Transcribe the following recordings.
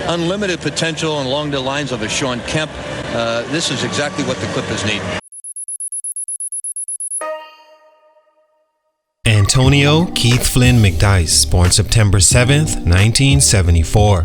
unlimited potential along the lines of a Sean Kemp. This is exactly what the Clippers need. Antonio Keith Flynn McDyess, born September 7th, 1974.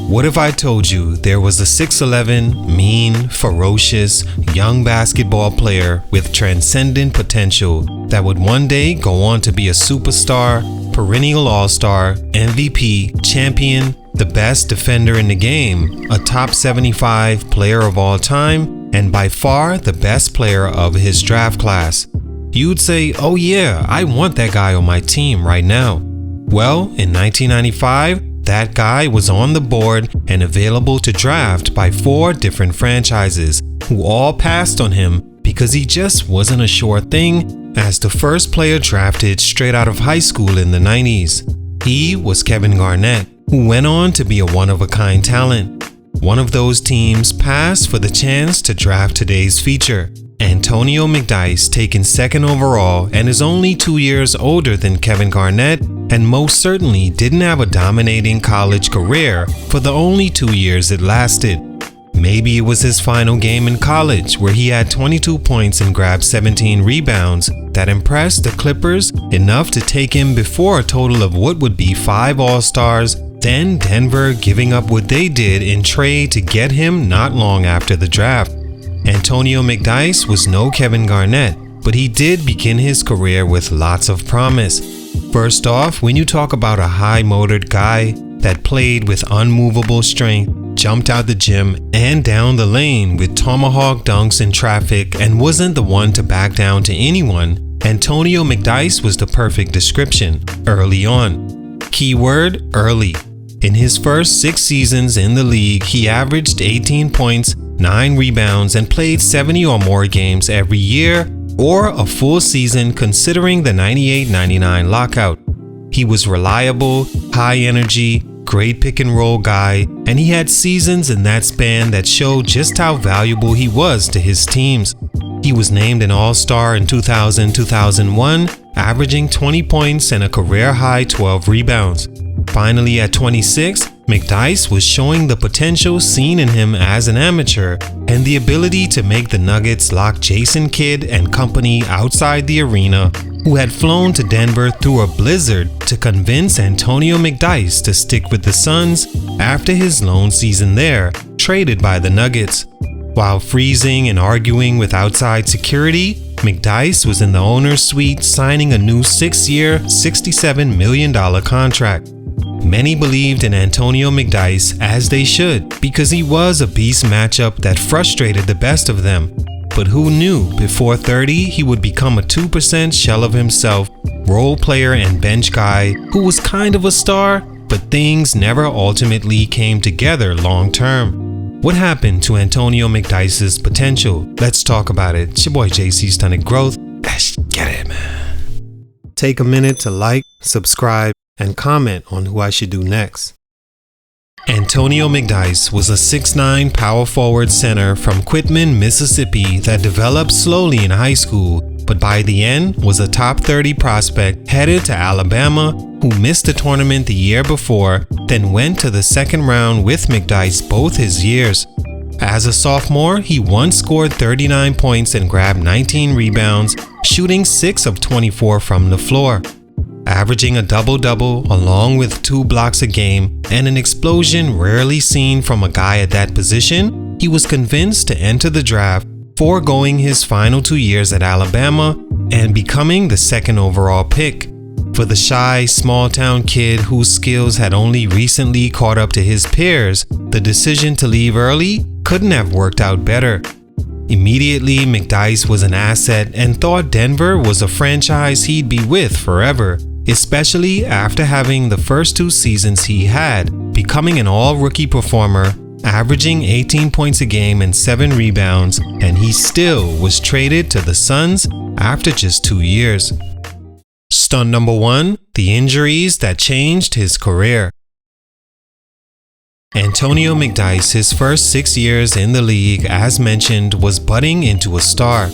What if I told you there was a 6'11", mean, ferocious, young basketball player with transcendent potential that would one day go on to be a superstar, perennial all-star, MVP, champion, the best defender in the game, a top 75 player of all time, and by far the best player of his draft class? You'd say, oh yeah, I want that guy on my team right now. Well, in 1995, that guy was on the board and available to draft by 4 different franchises, who all passed on him because he just wasn't a sure thing as the first player drafted straight out of high school in the 90s. He was Kevin Garnett, who went on to be a one-of-a-kind talent. One of those teams passed for the chance to draft today's feature, Antonio McDyess, taken 2nd overall and is only 2 years older than Kevin Garnett, and most certainly didn't have a dominating college career for the only 2 years it lasted. Maybe it was his final game in college where he had 22 points and grabbed 17 rebounds that impressed the Clippers enough to take him before a total of what would be 5 All-Stars, then Denver giving up what they did in trade to get him not long after the draft. Antonio McDyess was no Kevin Garnett, but he did begin his career with lots of promise. First off, when you talk about a high-motored guy that played with unmovable strength, jumped out the gym and down the lane with tomahawk dunks in traffic and wasn't the one to back down to anyone, Antonio McDyess was the perfect description early on. Keyword early. In his first 6 seasons in the league, he averaged 18 points, 9 rebounds, and played 70 or more games every year, or a full season considering the 98-99 lockout. He was reliable, high energy, great pick and roll guy, and he had seasons in that span that showed just how valuable he was to his teams. He was named an All-Star in 2000-2001, averaging 20 points and a career-high 12 rebounds. Finally, at 26, McDyess was showing the potential seen in him as an amateur and the ability to make the Nuggets lock Jason Kidd and company outside the arena, who had flown to Denver through a blizzard to convince Antonio McDyess to stick with the Suns after his lone season there, traded by the Nuggets. While freezing and arguing with outside security, McDyess was in the owner's suite signing a new 6-year, $67 million contract. Many believed in Antonio McDyess, as they should, because he was a beast matchup that frustrated the best of them. But who knew before 30 he would become a 2% shell of himself, role player and bench guy who was kind of a star, but things never ultimately came together long term. What happened to Antonio McDyess's potential? Let's talk about it. It's your boy JC Stunted Growth. Let's get it, man. Take a minute to like, subscribe, and comment on who I should do next. Antonio McDyess was a 6'9" power forward center from Quitman, Mississippi that developed slowly in high school, but by the end was a top 30 prospect headed to Alabama, who missed the tournament the year before, then went to the 2nd round with McDyess both his years. As a sophomore, he once scored 39 points and grabbed 19 rebounds, shooting 6 of 24 from the floor. Averaging a double-double along with 2 blocks a game and an explosion rarely seen from a guy at that position, he was convinced to enter the draft, foregoing his final 2 years at Alabama and becoming the 2nd overall pick. For the shy, small-town kid whose skills had only recently caught up to his peers, the decision to leave early couldn't have worked out better. Immediately, McDyess was an asset and thought Denver was a franchise he'd be with forever, especially after having the first 2 seasons he had, becoming an all-rookie performer, averaging 18 points a game and 7 rebounds, and he still was traded to the Suns after just 2 years. Stunt number 1, the injuries that changed his career. Antonio McDyess, his first 6 years in the league, as mentioned, was budding into a star.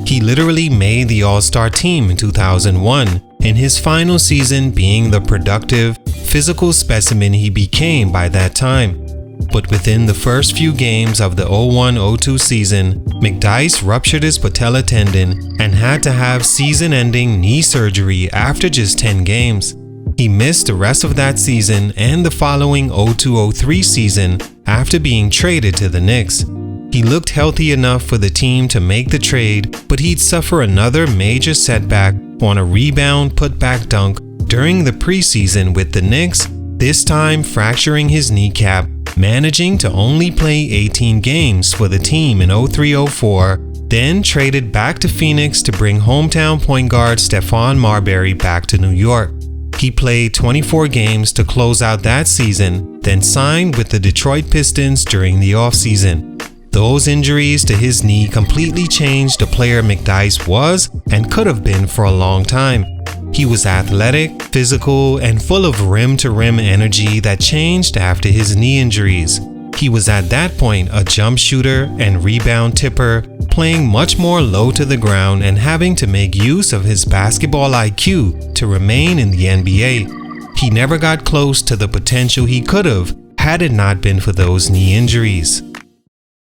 He literally made the All-Star team in 2001, in his final season being the productive, physical specimen he became by that time. but within the first few games of the 01-02 season, McDyess ruptured his patella tendon and had to have season-ending knee surgery after just 10 games. He missed the rest of that season and the following 02-03 season after being traded to the Knicks. He looked healthy enough for the team to make the trade, but he'd suffer another major setback on a rebound putback dunk during the preseason with the Knicks, this time fracturing his kneecap, managing to only play 18 games for the team in 03-04, then traded back to Phoenix to bring hometown point guard Stephon Marbury back to New York. He played 24 games to close out that season, then signed with the Detroit Pistons during the offseason. Those injuries to his knee completely changed the player McDyess was and could have been for a long time. He was athletic, physical, and full of rim-to-rim energy that changed after his knee injuries. He was at that point a jump shooter and rebound tipper, playing much more low to the ground and having to make use of his basketball IQ to remain in the NBA. He never got close to the potential he could have had it not been for those knee injuries.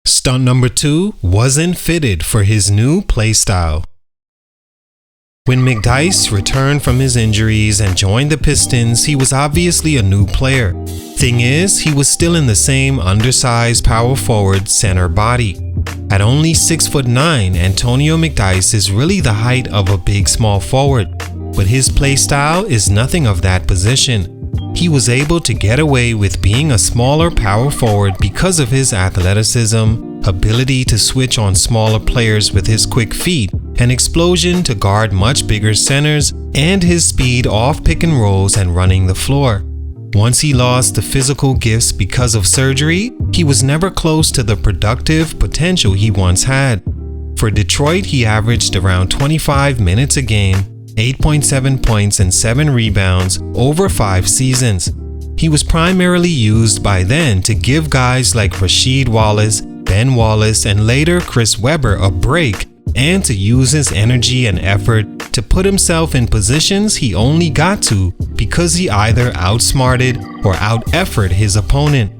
Stunt number 2 wasn't fitted for his new play style. When McDyess returned from his injuries and joined the Pistons, he was obviously a new player. Thing is, he was still in the same undersized power forward center body. At only 6'9", Antonio McDyess is really the height of a big small forward, but his play style is nothing of that position. He was able to get away with being a smaller power forward because of his athleticism, ability to switch on smaller players with his quick feet, an explosion to guard much bigger centers, and his speed off pick and rolls and running the floor. Once he lost the physical gifts because of surgery, he was never close to the productive potential he once had. For Detroit, he averaged around 25 minutes a game, 8.7 points and 7 rebounds over 5 seasons. He was primarily used by then to give guys like Rasheed Wallace, Ben Wallace, and later Chris Webber a break, and to use his energy and effort to put himself in positions he only got to because he either outsmarted or out-efforted his opponent.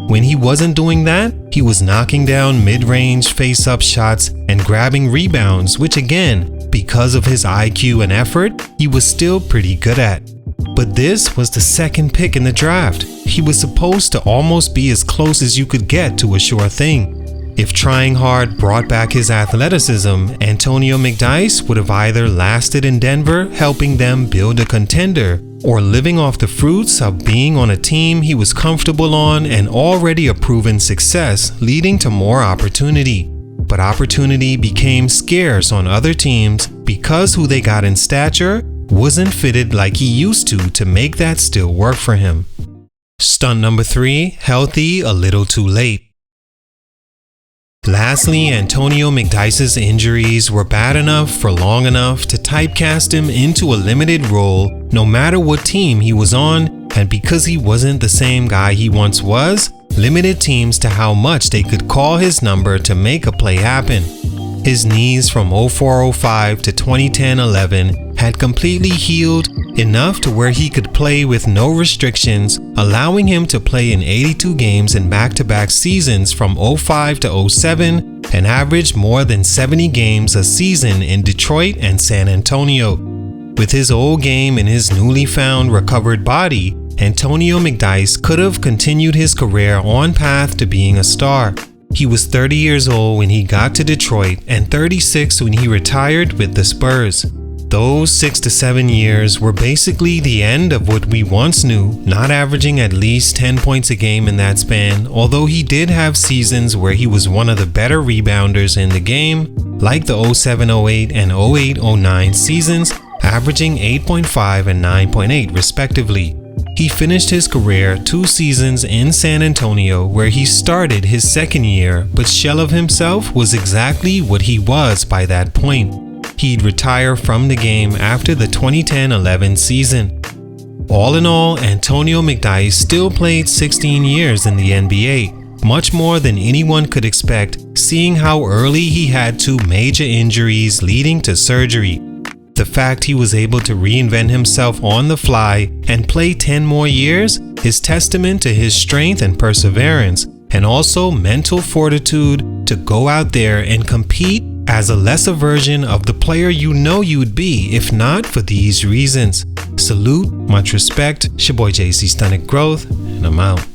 When he wasn't doing that, he was knocking down mid-range face-up shots and grabbing rebounds, which again, because of his IQ and effort, he was still pretty good at. But this was the second pick in the draft. He was supposed to almost be as close as you could get to a sure thing. If trying hard brought back his athleticism, Antonio McDyess would have either lasted in Denver, helping them build a contender, or living off the fruits of being on a team he was comfortable on and already a proven success, leading to more opportunity. But opportunity became scarce on other teams because who they got in stature wasn't fitted like he used to make that still work for him. Stunt number 3, healthy a little too late. Lastly, Antonio McDyess's injuries were bad enough for long enough to typecast him into a limited role no matter what team he was on, and because he wasn't the same guy he once was, limited teams to how much they could call his number to make a play happen. His knees from 04-05 to 2010-11 had completely healed enough to where he could play with no restrictions, allowing him to play in 82 games in back-to-back seasons from 05 to 07 and average more than 70 games a season in Detroit and San Antonio. With his old game and his newly found recovered body, Antonio McDyess could have continued his career on path to being a star. He was 30 years old when he got to Detroit and 36 when he retired with the Spurs. Those 6 to 7 years were basically the end of what we once knew, not averaging at least 10 points a game in that span, although he did have seasons where he was one of the better rebounders in the game, like the 07-08 and 08-09 seasons, averaging 8.5 and 9.8 respectively. He finished his career 2 seasons in San Antonio where he started his second year, but shell of himself was exactly what he was by that point. He'd retire from the game after the 2010-11 season. All in all, Antonio McDyess still played 16 years in the NBA, much more than anyone could expect, seeing how early he had 2 major injuries leading to surgery. The fact he was able to reinvent himself on the fly and play 10 more years is testament to his strength and perseverance, and also mental fortitude to go out there and compete as a lesser version of the player you know you'd be if not for these reasons. Salute, much respect, it's your boy JC Stunted Growth, and I'm out.